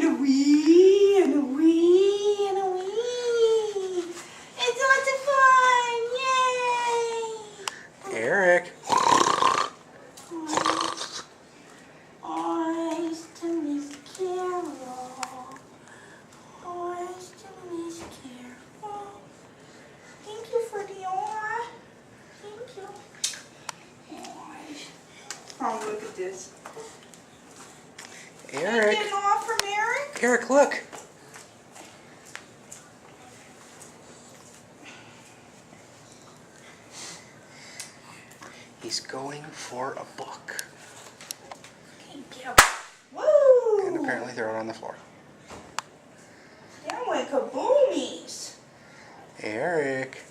a wee, and a wee, and a wee. It's lots of fun. Yay! Eric. Eyes to Miss Carol. Eyes to Miss Carol. Thank you for the eye. Thank you. Eyes. Oh, look at this. Eric. Getting off from Eric? Eric, look. He's going for a book. Thank you. Woo! And apparently throw it on the floor. That went kaboomies. Eric.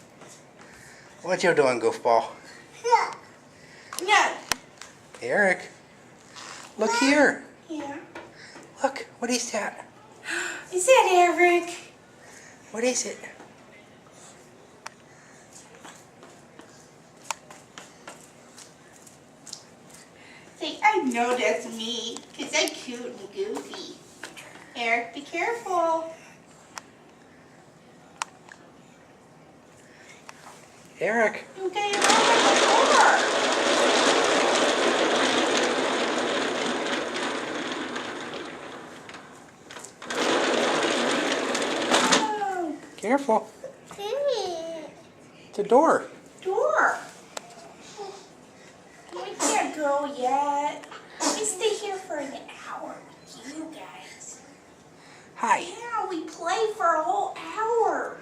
What you doing, goofball? No. Eric. Look here. Yeah. Look. What is that? Is that Eric? What is it? Say, I know that's me, because I'm cute and goofy. Eric, be careful. Eric. You got your mom on the floor. Oh, Careful. It's a door. door. We can't go yet. We stay here for an hour with you guys. Hi. Yeah, we play for a whole hour.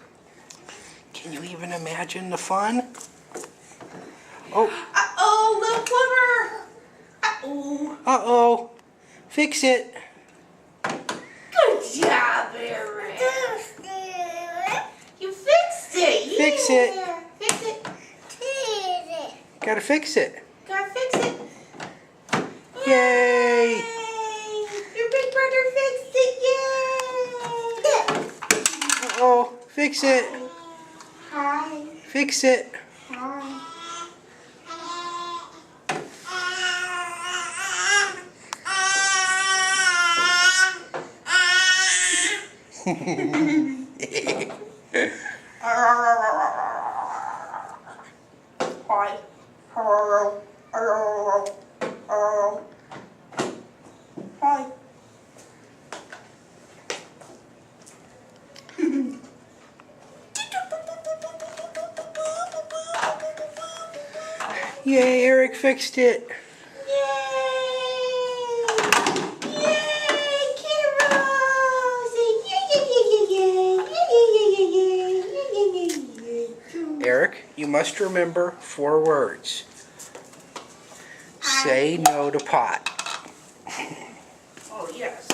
Can you even imagine the fun? Oh. Uh-oh, little plumber. Uh-oh. Uh-oh. Fix it. Good job, Eric. You fixed it. Yeah. Fix it. Fix it. Gotta fix it. Gotta fix it. Yay. Your big brother fixed it. Yay. Uh-oh. Fix it. Hi. Fix it. Hi. Hi. Hi. Yay, Eric fixed it. Eric, you must remember 4 words. Say no to pot. Oh, yes.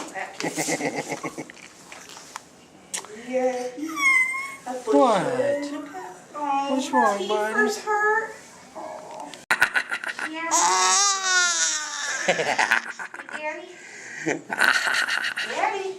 Yeah. What? Oh, What's wrong, your buddy? feet hurt? Oh. Yeah. Daddy? Daddy?